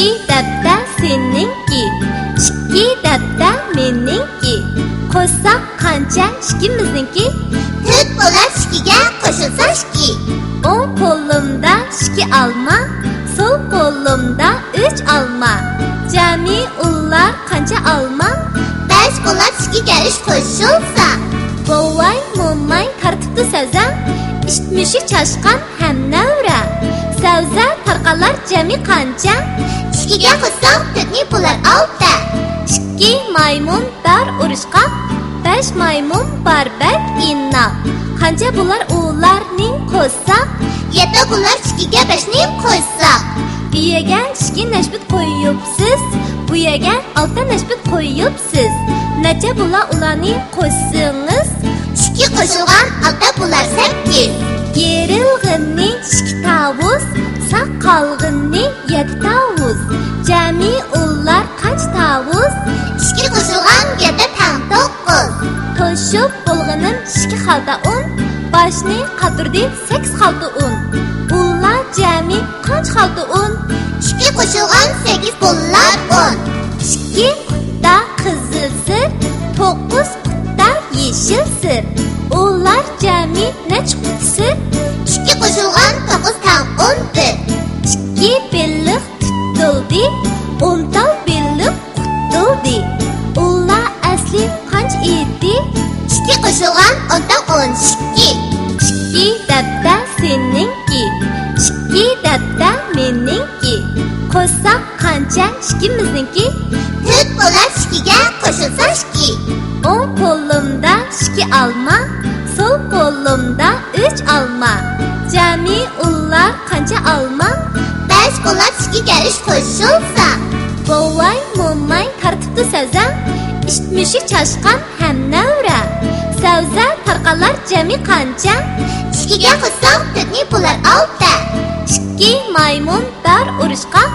ikki dabda seninki, ikki dabda meningki. Qo'shsak qancha ikkimizniki? 4 bo'lar ikkiga qo'shilsa 2. O'ng qo'limda 2 olma, so'l qo'limda 3 olma. Jami ular qancha olma? 5 bo'lar 2ga 3 qo'shilsa. Bovay mo'may tartibni sazam, ishmishi chashqan ham navra. Savza tarqalar jami qancha? 2ga qo'shsam 4 bo'lar 6. 2 maymun dar urishqoq, 5 maymun barbak inna. Qancha bular ularning qo'shsak? 7 bo'lar 2ga 5ni qo'shsak. Bu yerga 2 nashbut qo'yibsiz, bu yerga 6 nashbut qo'yibsiz. Necha bular ularning qo'shsangiz? 2 qo'shilgan 6 bo'lar 8. Yerilg'inning 2 tavus, saq qolg'inning 7 tavus. Jami ular qancha tavus? 2 qo'shilgan 7 tang 9. To'shib bo'lg'inim 2 xalta un, boshni qatirdi 8 xalta un. Ular jami qancha xalta un? 2 qo'shilgan 8 bo'lar 10. 2 qutda qizil sir, 9 qutda yeshil sir. Ular jami necha qut sir? 2 qo'shilgan 9 tang 11. 2 belliq tutildi, 10 tal belliq qutildi. Ular asli qancha edi? 2 qo'shilgan 10 tang 12. 2 dabda seninki, 2 dabda meningki. Qo'shsak qancha ikkimizniki? 4 bo'lar 2ga qo'shilsa 2. O'ng qo'limda 2 olma, so'l qo'limda 3 olma. Jami ular qancha olma? 5 bo'lar 2ga 3 qo'shilsa. Bovay mo'may tartibni sazam, ishmishi chashqan ham navra. Savza tarqalar jami qancha? 2ga qo'shsam 4 bo'lar 6. 2 maymun dar urishqoq,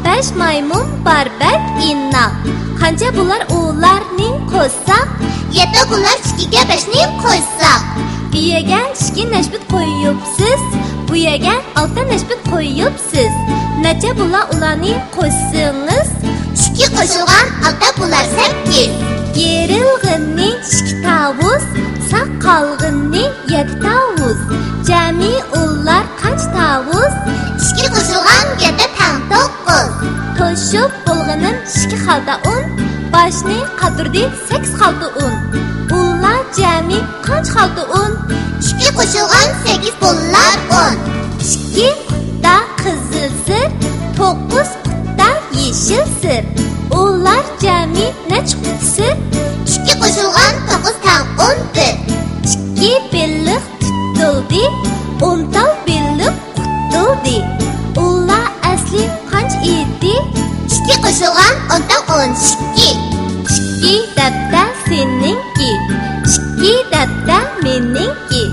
5 maymun barbak inna. Qancha bular ularning qo'shsak? 7 bo'lar 2ga 5ni qo'shsak. Bu yerga 2 nashbut qo'yibsiz, bu yerga 6 nashbut qo'yibsiz. Necha bular ularning qo'shsangiz? 2 qo'shilgan 6 bo'lar 8. Yerilg'inning 2 tavus, saq qolg'inning 7 tavus. Jami ular qancha tavus? 2 qo'shilgan 7 tang 9. To'shib bo'lg'inim 2 xalta un, boshni qatirdi 8 xalta un. Ular jami qancha xalta un? 2 qo'shilgan 8 bo'lar 10. 2 qutda qizil sir, 9 qutda yeshil sir. Ular jami necha qut sir? 2 qo'shilgan 9 tang 11. 2 belliq tutildi, 10 tal belliq qutildi. Ular asli qancha edi? 2 qo'shilgan 10 tang 12. 2 dabda seninki, 2 dabda meningki.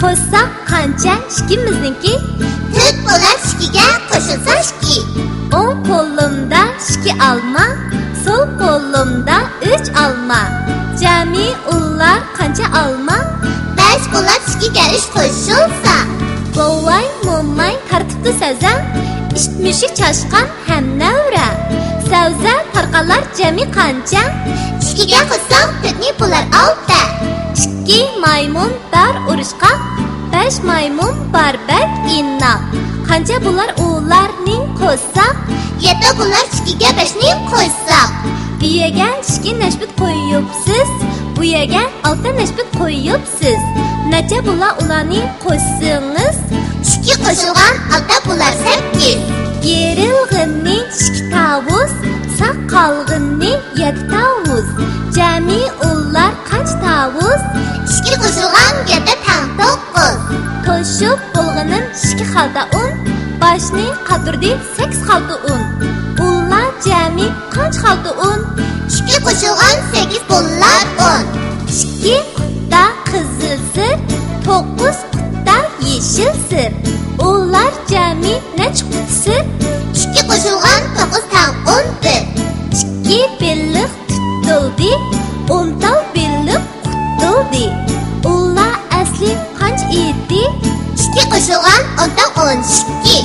Qo'shsak qancha ikkimizniki? 4 bo'lar 2ga qo'shilsa 2. O'ng qo'limda 2 olma, so'l qo'limda 3 olma. Jami ular qancha olma? 5 bo'lar 2ga 3 qo'shilsa. Bovay mo'may tartibni sazam, ishmishi chashqan ham navra. Savza tarqalar jami qancha? 2ga qo'shsam 4 bo'lar 6. 2 maymun dar urishqoq, 5 maymun barbak inna. Qancha bular ularning qo'shsak? 7 bo'lar 2ga 5ni qo'shsak. Bu yerga 2 nashbut qo'yibsiz, bu yerga 6 nashbut qo'yibsiz. Necha bular ularning qo'shsangiz? 2 qo'shilgan 6 bo'lar 8. Yerilg'inning 2 tavus, saq qolg'inning 7 tavus. Jami ular qancha tavus? 2 qo'shilgan 7 tang 9. To'shib bo'lg'inim 2 xalta un, boshni qatirdi 8 xalta un. Ular jami qancha xalta un? 2 qo'shilgan 8 bo'lar 10. 2 qutda qizil sir, 9 qutda yeshil sir. Ular jami necha qut sir? 2 qo'shilgan 9 tang 11. 2 belliq tutildi, 10 tal belliq qutildi. Ular asli qancha edi? 2 qo'shilgan 10 tang 12.